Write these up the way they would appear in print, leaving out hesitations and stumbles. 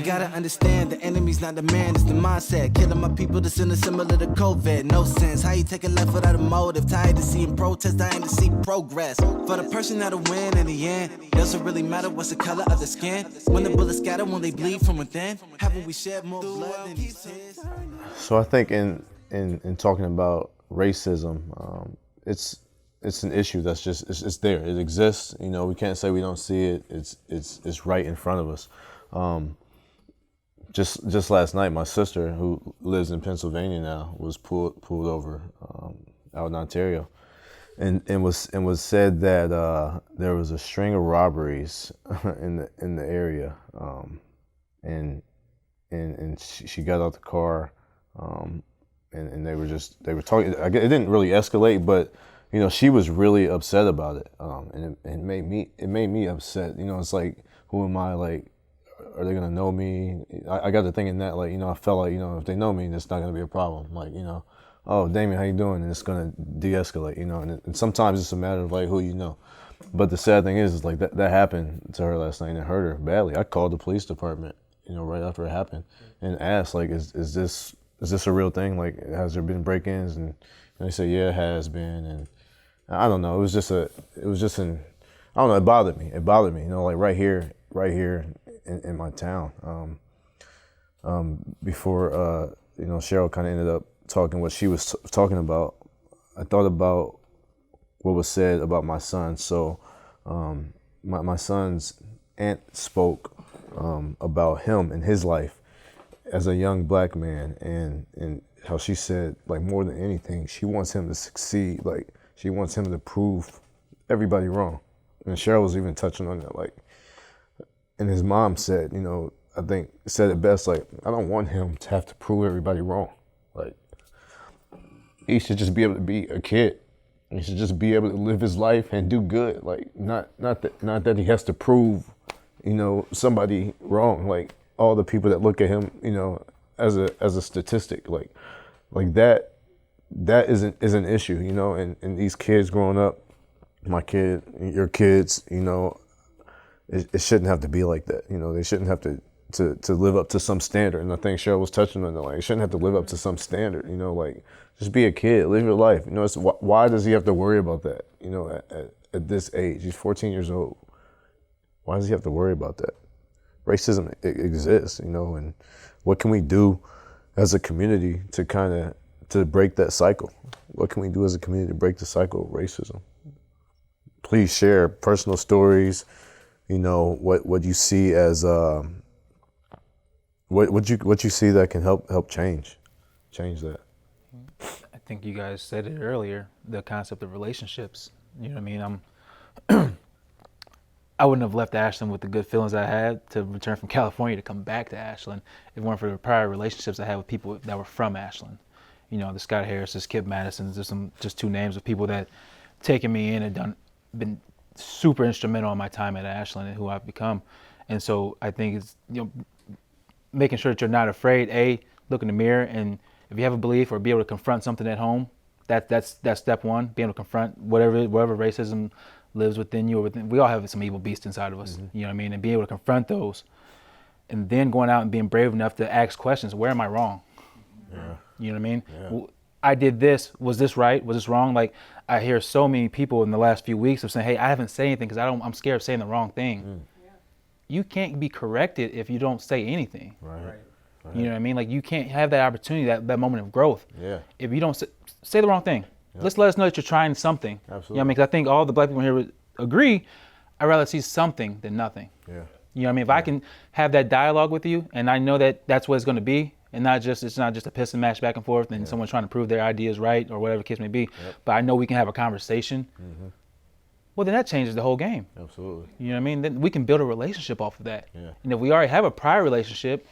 gotta understand the enemy's not the man, it's the mindset. Killing my people that's in a similar to COVID. No sense. How you take a life without a motive? Tired of seeing protest, dying to see progress. For the person that'll win in the end, doesn't really matter what's the color of the skin. When the bullets scatter, when they bleed from within, haven't we shed more blood than these tears? So I think in talking about racism, it's an issue that's just it's there. It exists. You know, we can't say we don't see it. It's right in front of us. Just last night, my sister, who lives in Pennsylvania now, was pulled over out in Ontario, and was said that there was a string of robberies in the area, and she got out the car, and they were talking. It didn't really escalate, but you know, she was really upset about it, and it made me upset. You know, it's like, who am I? Like, are they gonna know me? I got to thinking that, like, you know, I felt like, you know, if they know me, it's not gonna be a problem. Like, you know, oh, Damien, how you doing? And it's gonna de-escalate, you know. And sometimes it's a matter of like who you know. But the sad thing is like that happened to her last night and it hurt her badly. I called the police department, you know, right after it happened, and asked, like, is this a real thing? Like, has there been break-ins? And they said, yeah, it has been. And I don't know. It was just I don't know. It bothered me. You know, like right here in my town. Before you know, Cheryl kind of ended up talking what she was talking about. I thought about what was said about my son. So my son's aunt spoke about him and his life as a young black man, and how she said, like, more than anything, she wants him to succeed. Like, she wants him to prove everybody wrong. And Cheryl was even touching on that, like, and his mom said, you know, I think said it best, like, I don't want him to have to prove everybody wrong. Like, he should just be able to be a kid. He should just be able to live his life and do good. Like, not that he has to prove, you know, somebody wrong. Like, all the people that look at him, you know, as a statistic, like that is an issue, you know. And these kids growing up, my kid, your kids, you know, it shouldn't have to be like that. You know, they shouldn't have to live up to some standard. And I think Cheryl was touching on that. Like, it shouldn't have to live up to some standard. You know, like, just be a kid, live your life. You know, why does he have to worry about that? You know, at this age, he's 14 years old. Why does he have to worry about that? Racism exists, you know, and what can we do as a community to break that cycle? What can we do as a community to break the cycle of racism? Please share personal stories. You know, what you see as what you see that can help change that. I think you guys said it earlier, the concept of relationships. You know what I mean? I wouldn't have left Ashland with the good feelings I had to return from California to come back to Ashland if it weren't for the prior relationships I had with people that were from Ashland. You know, the Scott Harris's, Kip Madison's, just two names of people that taken me in and been super instrumental in my time at Ashland and who I've become. And so I think it's, you know, making sure that you're not afraid, look in the mirror, and if you have a belief or be able to confront something at home, that's step one, being able to confront whatever racism lives within you or within. We all have some evil beast inside of us, mm-hmm. You know what I mean? And being able to confront those, and then going out and being brave enough to ask questions. Where am I wrong? Yeah. You know what I mean? Yeah. I did this. Was this right? Was this wrong? Like, I hear so many people in the last few weeks of saying, "Hey, I haven't said anything because I'm scared of saying the wrong thing." Mm. Yeah. You can't be corrected if you don't say anything. Right. You know what I mean? Like, you can't have that opportunity, that moment of growth. Yeah. If you don't say the wrong thing. Yep. Let's let us know that you're trying something. Absolutely. You know what I mean? 'Cause I think all the black people here would agree, I'd rather see something than nothing. Yeah. You know what I mean? If I can have that dialogue with you and I know that that's what it's going to be, and it's not just a piss and match back and forth and someone trying to prove their idea is right or whatever the case may be, but I know we can have a conversation, well, then that changes the whole game. Absolutely. You know what I mean? Then we can build a relationship off of that. Yeah. And if we already have a prior relationship,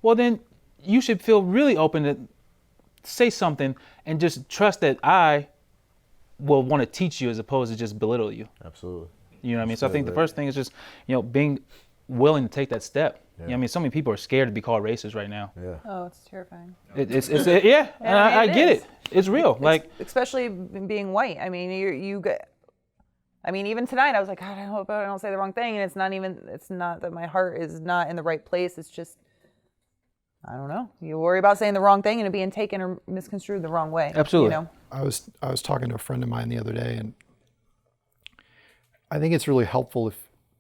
well, then you should feel really open to say something and just trust that I will want to teach you as opposed to just belittle you. Absolutely. You know what I mean? So I think the first thing is just, you know, being willing to take that step. Yeah. You know what I mean? So many people are scared to be called racist right now. Yeah. Oh, it's terrifying. It's yeah, and I get it. It's real. Like, especially being white. I mean, I mean, even tonight, I was like, God, I hope I don't say the wrong thing. And it's not that my heart is not in the right place. It's just, I don't know. You worry about saying the wrong thing and it being taken or misconstrued the wrong way. Absolutely. You know? I was talking to a friend of mine the other day, and I think it's really helpful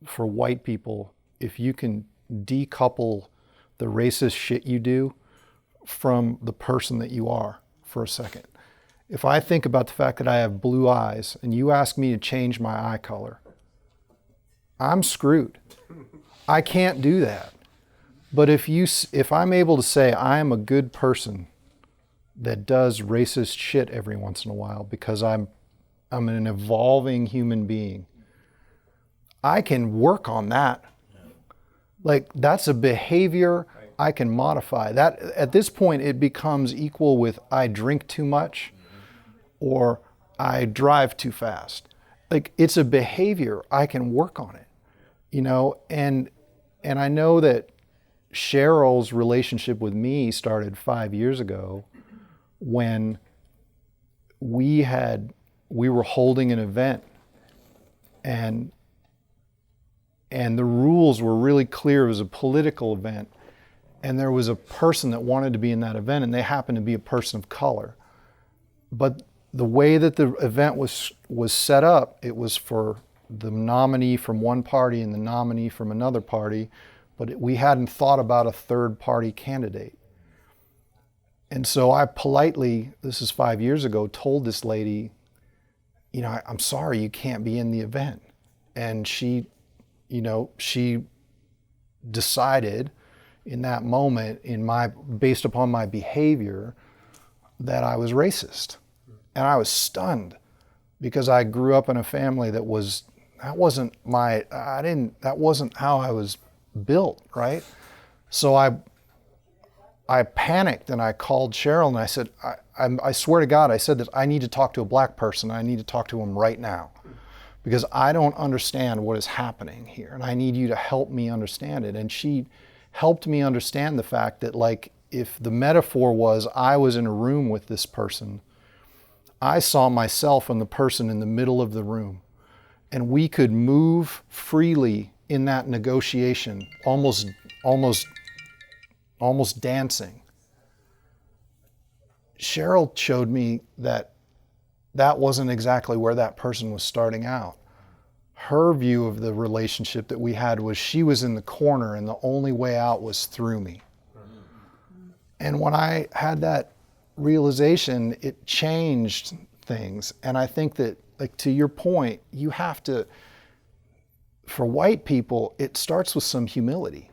for white people if you can decouple the racist shit you do from the person that you are for a second. If I think about the fact that I have blue eyes and you ask me to change my eye color, I'm screwed. I can't do that. But if I'm able to say I am a good person that does racist shit every once in a while because I'm an evolving human being, I can work on that. Like, that's a behavior I can modify. That at this point it becomes equal with I drink too much or I drive too fast. Like, it's a behavior, I can work on it, you know, and I know that Cheryl's relationship with me started 5 years ago when we were holding an event, and the rules were really clear. It was a political event, and there was a person that wanted to be in that event, and they happened to be a person of color. But the way that the event was set up, it was for the nominee from one party and the nominee from another party, but we hadn't thought about a third party candidate. And so I politely, this is 5 years ago, told this lady, you know, I'm sorry, you can't be in the event. And she decided in that moment, based upon my behavior, that I was racist. And I was stunned because I grew up in a family that wasn't how I was built, right? So I panicked and I called Cheryl and I said, I swear to God, I said that I need to talk to a black person. I need to talk to him right now because I don't understand what is happening here and I need you to help me understand it. And she helped me understand the fact that, like, if the metaphor was I was in a room with this person, I saw myself and the person in the middle of the room, and we could move freely in that negotiation, almost dancing. Cheryl showed me that wasn't exactly where that person was starting out. Her view of the relationship that we had was she was in the corner and the only way out was through me. And when I had that realization, it changed things. And I think that, like, to your point, you have to, for white people, it starts with some humility.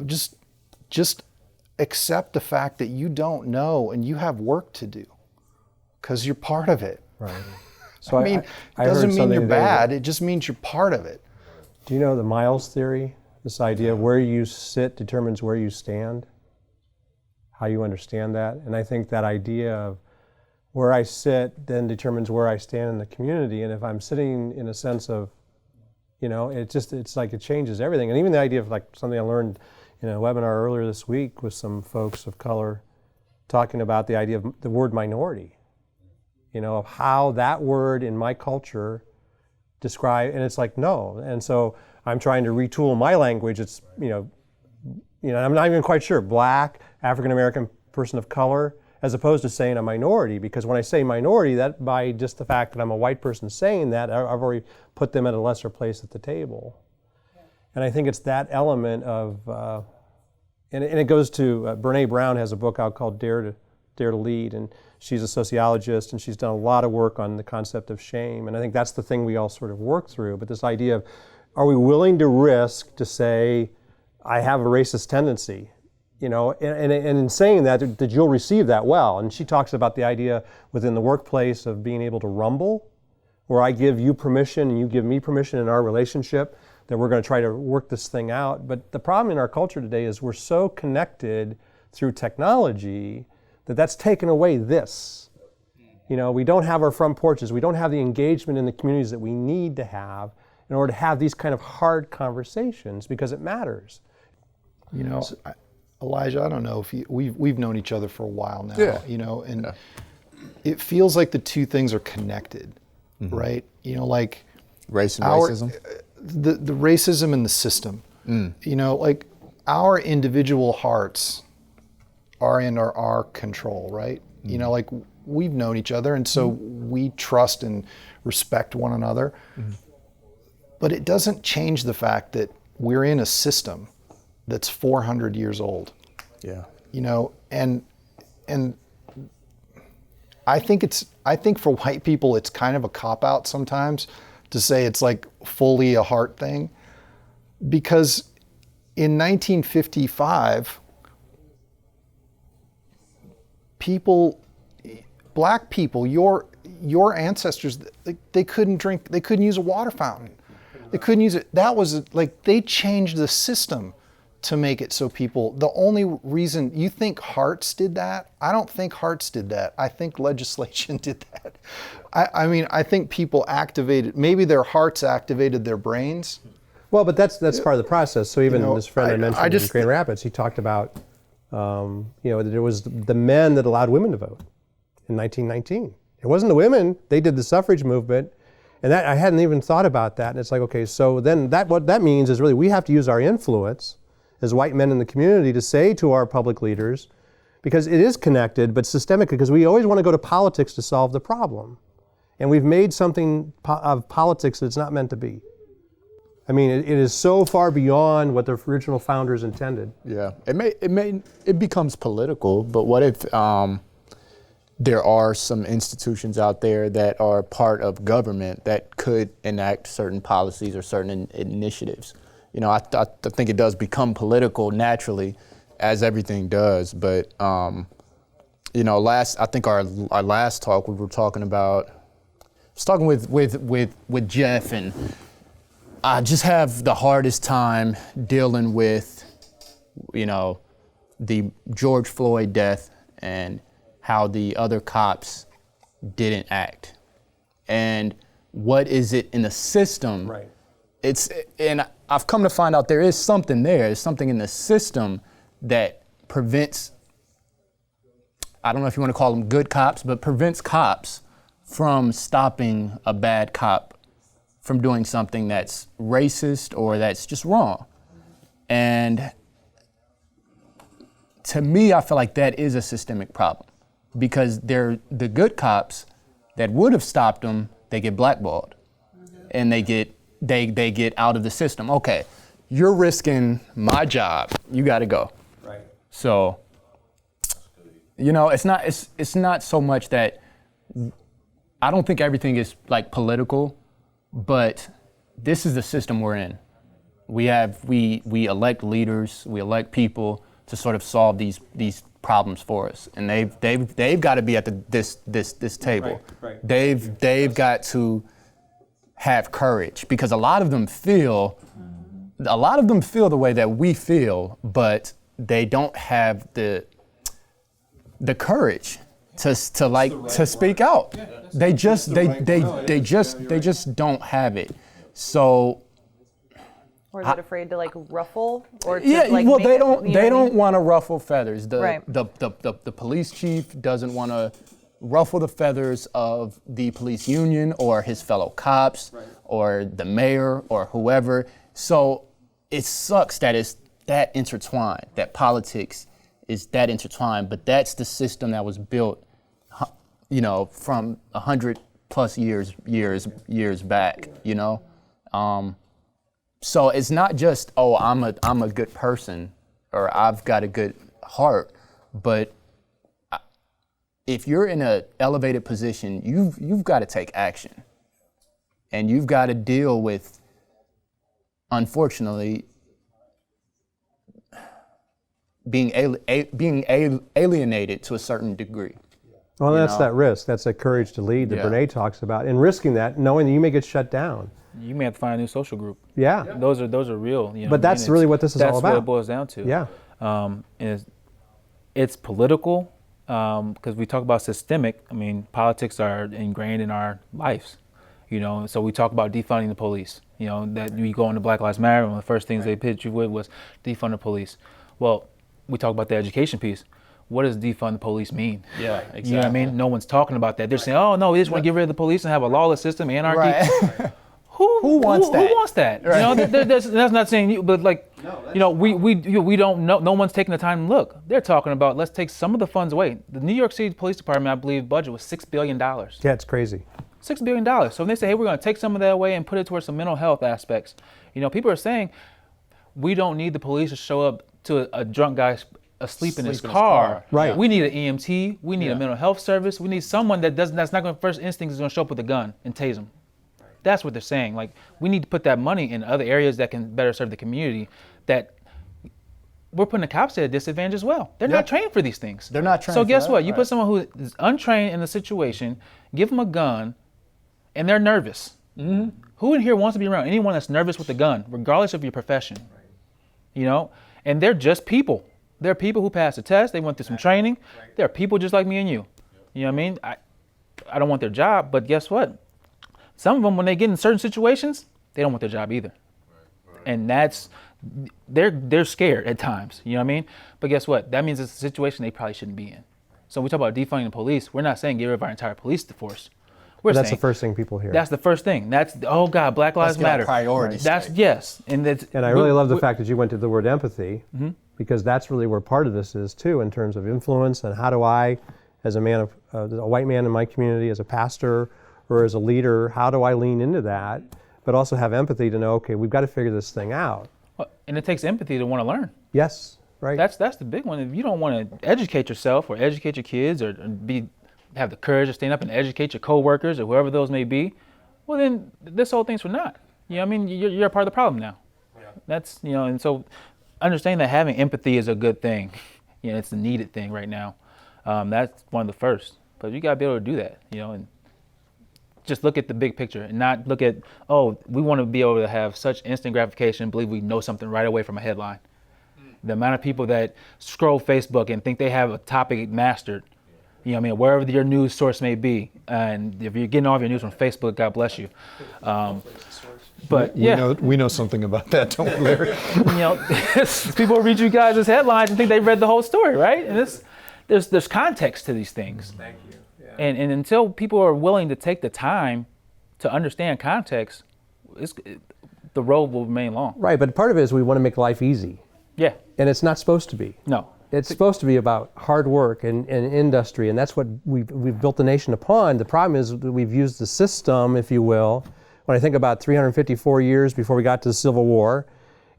Just accept the fact that you don't know and you have work to do because you're part of it. Right. So I mean, it doesn't mean you're bad, it just means you're part of it. Do you know the Miles theory? This idea of where you sit determines where you stand, how you understand that. And I think that idea of where I sit then determines where I stand in the community. And if I'm sitting in a sense of, you know, it's like it changes everything. And even the idea of, like, something I learned in a webinar earlier this week with some folks of color talking about the idea of the word minority, you know, of how that word in my culture and it's like, no. And so I'm trying to retool my language. It's, you know, I'm not even quite sure, black, African-American, person of color, as opposed to saying a minority, because when I say minority, that by just the fact that I'm a white person saying that, I've already put them at a lesser place at the table. And I think it's that element of, and it goes to, Brene Brown has a book out called Dare to Lead, and she's a sociologist, and she's done a lot of work on the concept of shame. And I think that's the thing we all sort of work through, but this idea of, are we willing to risk to say, I have a racist tendency? You know, and in saying that you'll receive that well. And she talks about the idea within the workplace of being able to rumble, where I give you permission and you give me permission in our relationship that we're going to try to work this thing out. But the problem in our culture today is we're so connected through technology that that's taken away this. You know, we don't have our front porches. We don't have the engagement in the communities that we need to have in order to have these kind of hard conversations, because it matters. You know, Elijah, I don't know if we've known each other for a while now, you know, and it feels like the two things are connected. right? You know, like Race and our racism. the racism in the system. You know, like our individual hearts are in our control, right? You know, like we've known each other, and so we trust and respect one another. But it doesn't change the fact that we're in a system that's 400 years old. Yeah. You know, and I think for white people it's kind of a cop-out sometimes to say it's like fully a heart thing, because in 1955 black people, your ancestors, they couldn't drink, they couldn't use a water fountain. They couldn't use it. That was like, they changed the system to make it so people, the only reason you think Hearts did that, I don't think Hearts did that. I think legislation did that. I mean, I think people activated, maybe their hearts activated their brains. Well, but that's part of the process. So even You know, this friend I mentioned in Grand Rapids, he talked about, you know, there was the men that allowed women to vote in 1919. It wasn't the women. They did the suffrage movement. And that, I hadn't even thought about that. And it's like, okay, so then what that means is really we have to use our influence as white men in the community to say to our public leaders, because it is connected, but systemic, because we always want to go to politics to solve the problem. And we've made something of politics that it's not meant to be. I mean, it is so far beyond what the original founders intended. Yeah, it becomes political, but what if there are some institutions out there that are part of government that could enact certain policies or certain initiatives? You know, I think it does become political naturally, as everything does. But you know, I think our last talk we were talking about. I was talking with Jeff, and I just have the hardest time dealing with, you know, the George Floyd death and how the other cops didn't act, and what is it in the system? Right. And I've come to find out there is something there. There's something in the system that prevents, I don't know if you want to call them good cops, but prevents cops from stopping a bad cop from doing something that's racist or that's just wrong. And to me, I feel like that is a systemic problem, because they're the good cops that would have stopped them, they get blackballed, and they get out of the system. Okay, you're risking my job, you got to go. Right. So, you know, it's not so much that, I don't think everything is like political, but this is the system we're in. We elect leaders, we elect people to sort of solve these problems for us, and they've got to be at this table. Right. They've got to have courage, because a lot of them feel the way that we feel, but they don't have the courage to speak out. They just don't have it. So, Or is it afraid to like ruffle? Or to, yeah, like, well, make they it, don't. you know They what I don't mean? want to ruffle feathers. Right. The police chief doesn't want to ruffle the feathers of the police union or his fellow cops or the mayor or whoever. So it sucks that it's that intertwined. That politics is that intertwined. But that's the system that was built, you know, from 100+ years back. You know. So it's not just, oh, I'm a good person or I've got a good heart, but if you're in an elevated position, you've got to take action, and you've got to deal with, unfortunately, being alienated to a certain degree. Well, You that's know? that risk. That's that courage to lead that Yeah. Brene talks about, and risking that, knowing that you may get shut down. You may have to find a new social group. Yeah. Those are real. You know But what I that's mean? really what this is all That's what about. it boils down to. Yeah. It's political, because we talk about systemic. I mean, politics are ingrained in our lives. You know, so we talk about defunding the police. You know, that you go into Black Lives Matter, one of the first things they pitched you with was defund the police. Well, we talk about the education piece. what does defund the police mean? Yeah, exactly. You know what I mean? No one's talking about that. They're saying, oh no, we just want to get rid of the police and have a lawless system, anarchy. Right. Who wants that? Who wants that? Right. You know, that's not saying you, but like, you know, we don't know. No one's taking the time to look. They're talking about let's take some of the funds away. The New York City Police Department, I believe, budget was $6 billion. Yeah, it's crazy. $6 billion. So when they say, hey, we're going to take some of that away and put it towards some mental health aspects, you know, people are saying we don't need the police to show up to a drunk guy asleep in his car. Right. We need an EMT. We need a mental health service. We need someone that's not going to, first instinct is going to show up with a gun and tase them. That's what they're saying. Like, we need to put that money in other areas that can better serve the community. That we're putting the cops at a disadvantage as well. They're not trained for these things. They're not trained So for guess that, what? You right. put someone who is untrained in the situation, give them a gun, and they're nervous. Mm-hmm. Who in here wants to be around anyone that's nervous with a gun, regardless of your profession? Right. You know, and they're just people. They're people who passed a test. They went through some training. Right. They're people just like me and you. You know what I mean? I don't want their job, but guess what? Some of them, when they get in certain situations, they don't want their job either. Right. And that's, they're scared at times, you know what I mean? But guess what? That means it's a situation they probably shouldn't be in. So when we talk about defunding the police, we're not saying get rid of our entire police force. We're That's saying, the first thing people hear. That's the first thing. That's, oh God, Black Lives Matter. Priority. That's, yes. And I really love the fact that you went to the word empathy, because that's really where part of this is too, in terms of influence and how do I, as a man of a white man in my community, as a pastor or as a leader, how do I lean into that, but also have empathy to know, okay, we've got to figure this thing out. Well, and it takes empathy to want to learn. Yes, right. That's the big one. If you don't want to educate yourself or educate your kids or have the courage to stand up and educate your coworkers or whoever those may be, well then this whole thing's for naught. You know what I mean? You're a part of the problem now. Yeah. That's, you know, and so understanding that having empathy is a good thing. You know, it's a needed thing right now. That's one of the first. But you got to be able to do that, you know, and just look at the big picture and not look at, oh, we want to be able to have such instant gratification, believe we know something right away from a headline. The amount of people that scroll Facebook and think they have a topic mastered, you know what I mean, wherever your news source may be. And if you're getting all of your news from Facebook, God bless you. But yeah. We know something about that, don't we, Larry? You know, people read you guys as headlines and think they read the whole story, right? And there's context to these things. Thank you. Yeah. And until people are willing to take the time to understand context, the road will remain long. Right, but part of it is we want to make life easy. Yeah. And it's not supposed to be. No. It's supposed to be about hard work and industry, and that's what we've built the nation upon. The problem is that we've used the system, if you will, when I think about 354 years before we got to the Civil War.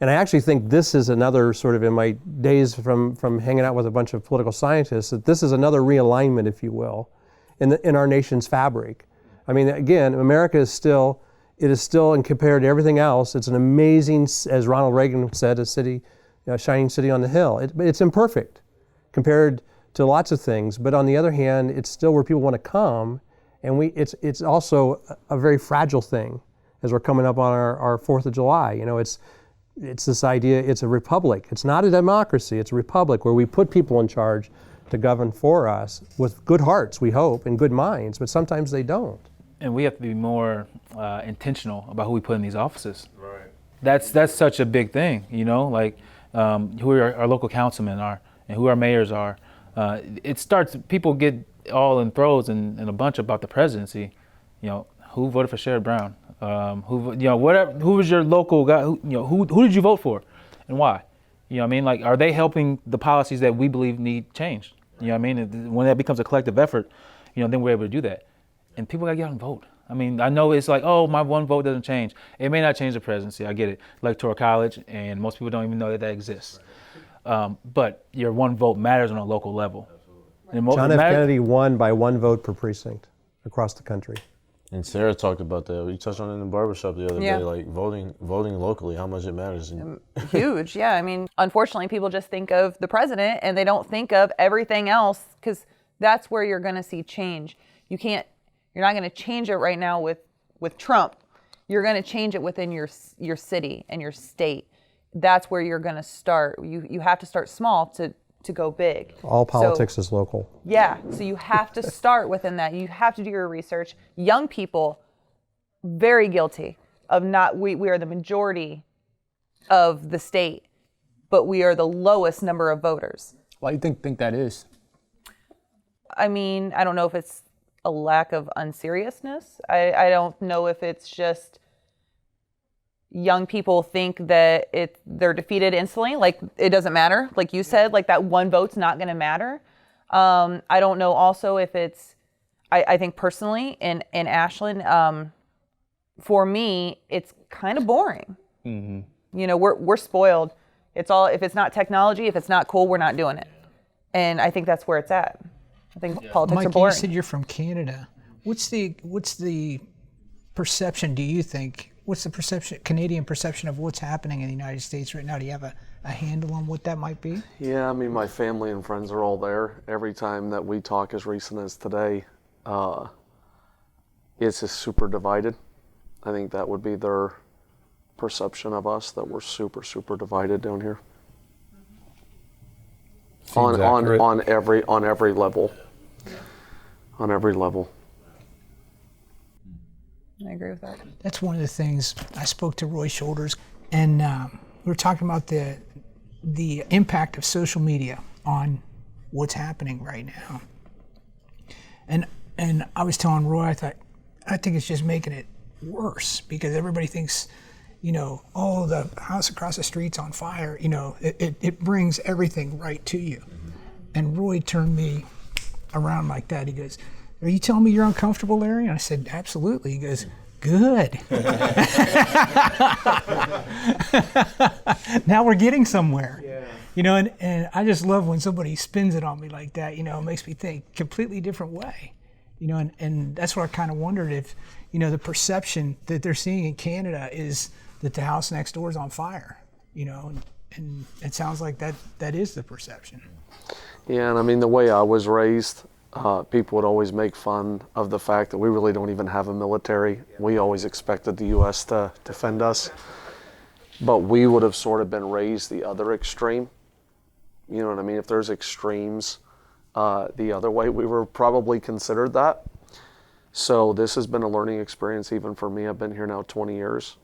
And I actually think this is another sort of, in my days from hanging out with a bunch of political scientists, that this is another realignment, if you will, in our nation's fabric. I mean, again, America is still, and compared to everything else, it's an amazing, as Ronald Reagan said, a city, a shining city on the hill. It's imperfect compared to lots of things, but on the other hand, it's still where people want to come, and it's also a very fragile thing as we're coming up on our 4th of July. You know, it's this idea, it's a republic. It's not a democracy, it's a republic where we put people in charge to govern for us with good hearts, we hope, and good minds, but sometimes they don't. And we have to be more intentional about who we put in these offices. Right. That's such a big thing, you know, like who our local councilmen are and who our mayors are. It starts, people get all in throws and a bunch about the presidency. You know, who voted for Sherrod Brown? Who was your local guy? Who did you vote for and why? You know what I mean? Like, are they helping the policies that we believe need changed? You know what I mean? When that becomes a collective effort, you know, then we're able to do that. And people gotta get out and vote. I mean, I know it's like, oh, my one vote doesn't change. It may not change the presidency, I get it. Electoral college, and most people don't even know that exists. But your one vote matters on a local level. John F. Kennedy won by one vote per precinct across the country. And Sarah talked about that. We touched on it in the barbershop the other Yeah. day, like voting locally, how much it matters. Huge, yeah. I mean, unfortunately, people just think of the president and they don't think of everything else, because that's where you're going to see change. You're not going to change it right now with Trump. You're going to change it within your city and your state. That's where you're going to start. You have to start small to go big. All politics is local. Yeah, so you have to start within that. You have to do your research. Young people, very guilty of not, we are the majority of the state, but we are the lowest number of voters. Why do you think that is? I mean, I don't know if it's a lack of unseriousness. I don't know if it's just young people think that they're defeated instantly, like it doesn't matter, like you said, like that one vote's not going to matter. I don't know also if it's, I think personally in Ashland, for me, it's kind of boring. Mm-hmm. You know, we're spoiled. It's all, if it's not technology, if it's not cool, we're not doing it. And I think that's where it's at. I think politics Micah, are boring. you said you're from Canada. What's the perception, do you think? What's the perception, Canadian perception of what's happening in the United States right now? Do you have a handle on what that might be? Yeah, I mean, my family and friends are all there. Every time that we talk, as recent as today, it's just super divided. I think that would be their perception of us, that we're super, super divided down here. On every level. On every level. I agree with that. That's one of the things. I spoke to Roy Shoulders, and we were talking about the impact of social media on what's happening right now. And I was telling Roy, I think it's just making it worse, because everybody thinks, you know, oh, the house across the street's on fire. You know, it brings everything right to you. And Roy turned me around like that. He goes, "Are you telling me you're uncomfortable, Larry?" And I said, "Absolutely." He goes, "Good." Now we're getting somewhere. Yeah. You know, and I just love when somebody spins it on me like that. You know, it makes me think completely different way. You know, and that's what I kind of wondered if, you know, the perception that they're seeing in Canada is that the house next door is on fire. You know, and it sounds like that is the perception. Yeah, and I mean, the way I was raised, people would always make fun of the fact that we really don't even have a military. We always expected the U.S. to defend us. But we would have sort of been raised the other extreme. You know what I mean? If there's extremes the other way, we were probably considered that. So this has been a learning experience even for me. I've been here now 20 years.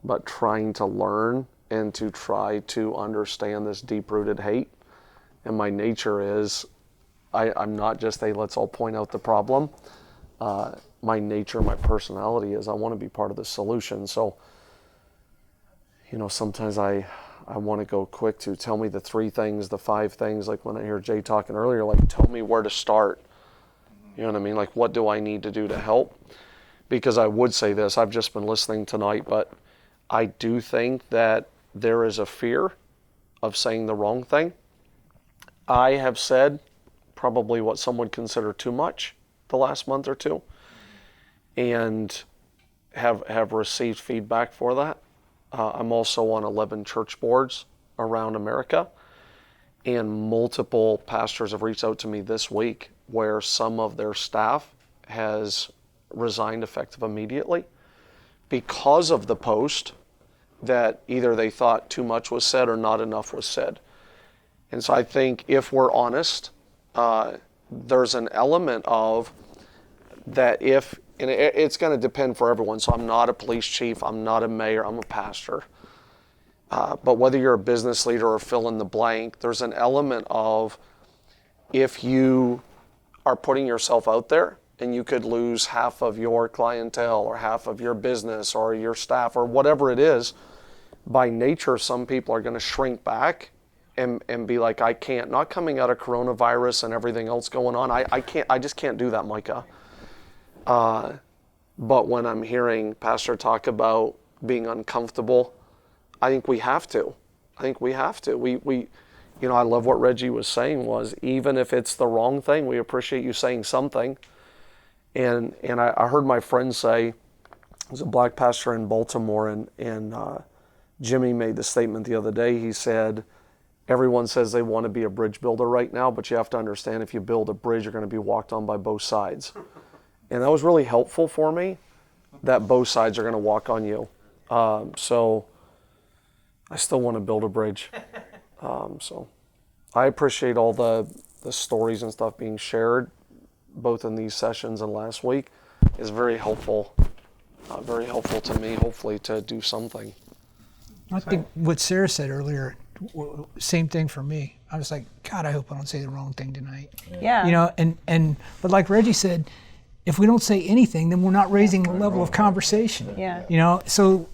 But trying to learn and to try to understand this deep-rooted hate. And my nature is, I'm not just a let's all point out the problem. My nature, my personality is I want to be part of the solution. So, you know, sometimes I want to go quick to tell me the 3 things, the 5 things, like when I hear Jay talking earlier, like tell me where to start. You know what I mean? Like what do I need to do to help? Because I would say this, I've just been listening tonight, but I do think that there is a fear of saying the wrong thing. I have said probably what some would consider too much the last month or two, and have received feedback for that. I'm also on 11 church boards around America, and multiple pastors have reached out to me this week where some of their staff has resigned effective immediately because of the post that either they thought too much was said or not enough was said. And so I think if we're honest, there's an element of that and it's going to depend for everyone. So I'm not a police chief, I'm not a mayor, I'm a pastor. But whether you're a business leader or fill in the blank, there's an element of if you are putting yourself out there and you could lose half of your clientele or half of your business or your staff or whatever it is, by nature, some people are going to shrink back and be like, I can't, not coming out of coronavirus and everything else going on. I just can't do that, Micah. But when I'm hearing Pastor talk about being uncomfortable, I think we have to. We you know, I love what Reggie was saying was, even if it's the wrong thing, we appreciate you saying something. And I heard my friend say, there's a black pastor in Baltimore, and Jimmy made the statement the other day. He said, everyone says they want to be a bridge builder right now, but you have to understand if you build a bridge, you're going to be walked on by both sides. And that was really helpful for me, that both sides are going to walk on you. So I still want to build a bridge. So I appreciate all the stories and stuff being shared, both in these sessions and last week. Is very helpful to me, hopefully to do something. I think what Sarah said earlier same thing for me. I was like, God, I hope I don't say the wrong thing tonight. Yeah. You know, but like Reggie said, if we don't say anything, then we're not raising the level of conversation. Yeah. You know, so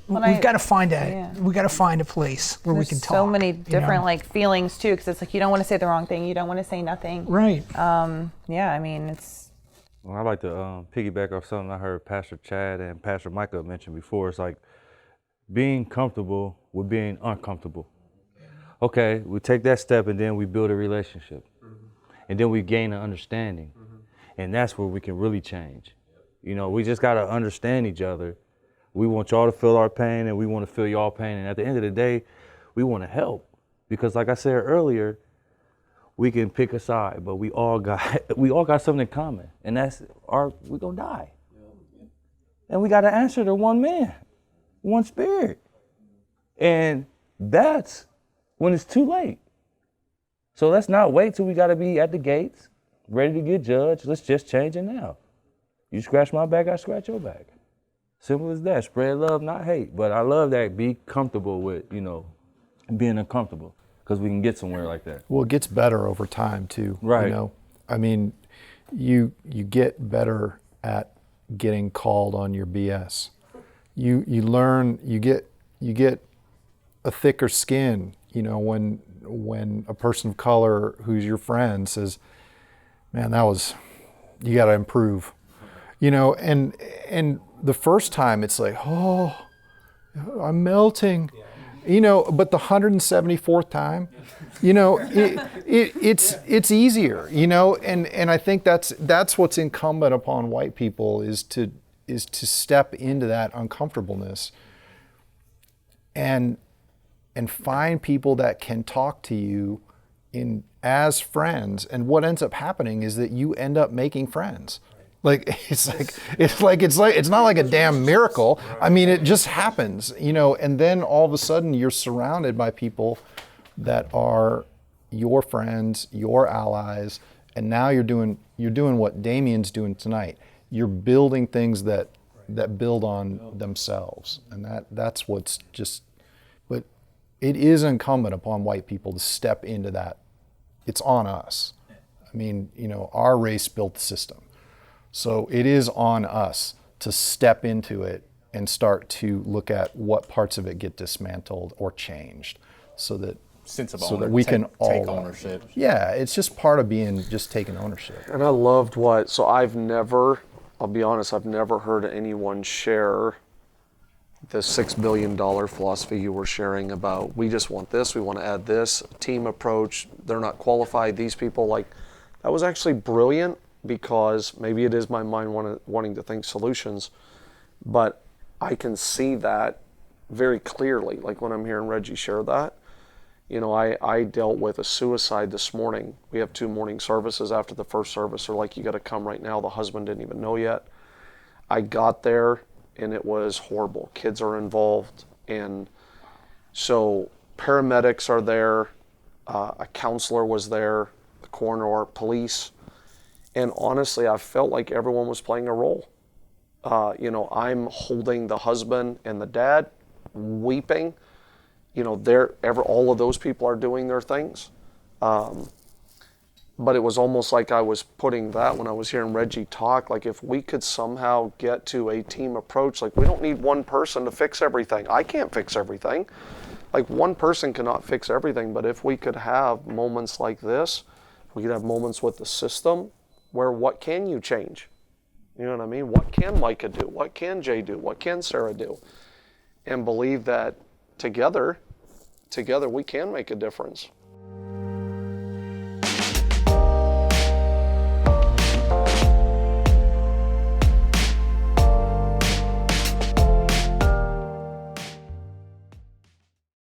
we've got to find yeah. we got to find a place where we can talk. So many different know? like feelings too, because it's like you don't want to say the wrong thing, you don't want to say nothing. Right. Yeah, I mean it's. Well, I'd like to piggyback off something I heard Pastor Chad and Pastor Micah mention before. It's like being comfortable with being uncomfortable. Okay, we take that step and then we build a relationship. And then we gain an understanding. And that's where we can really change. You know, we just gotta understand each other. We want y'all to feel our pain and we want to feel y'all pain. And at the end of the day, we want to help. Because like I said earlier, we can pick a side, but we all got something in common. And that's we're gonna die. And we gotta answer to one man, one spirit. And that's when it's too late. So let's not wait till we gotta be at the gates, ready to get judged. Let's just change it now. You scratch my back, I scratch your back. Simple as that. Spread love, not hate. But I love that. Be comfortable with, you know, being uncomfortable, because we can get somewhere like that. Well, it gets better over time too. Right. You know, I mean, you get better at getting called on your BS. You learn. You get a thicker skin. You know, when a person of color who's your friend says, "Man, you got to improve," you know, and the first time it's like, "Oh, I'm melting," you know, but the 174th time, you know, it's easier, you know, and I think that's what's incumbent upon white people is to step into that uncomfortableness and find people that can talk to you as friends. And what ends up happening is that you end up making friends. It's not like a damn miracle. I mean, it just happens, you know, and then all of a sudden you're surrounded by people that are your friends, your allies, and now you're doing what Damien's doing tonight. You're building things that build on themselves. And that's what's just, but it is incumbent upon white people to step into that. It's on us. I mean, you know, our race built the system. So it is on us to step into it and start to look at what parts of it get dismantled or changed, so that we can all take ownership. Yeah, it's just part of just taking ownership. And I loved I'll be honest, I've never heard anyone share the $6 billion philosophy you were sharing about, we just want this, we want to add this, team approach, they're not qualified, these people, like, that was actually brilliant, because maybe it is my mind wanting to think solutions, but I can see that very clearly. Like when I'm hearing Reggie share that, you know, I dealt with a suicide this morning. We have 2 morning services. After the first service, they're like, you got to come right now. The husband didn't even know yet. I got there and it was horrible. Kids are involved. And so paramedics are there. A counselor was there, the coroner, police. And honestly, I felt like everyone was playing a role. You know, I'm holding the husband and the dad, weeping. You know, all of those people are doing their things. But it was almost like I was putting that when I was hearing Reggie talk, like if we could somehow get to a team approach, like we don't need one person to fix everything. I can't fix everything. Like one person cannot fix everything, but if we could have moments like this, we could have moments with the system where what can you change? You know what I mean? What can Micah do? What can Jay do? What can Sarah do? And believe that together we can make a difference.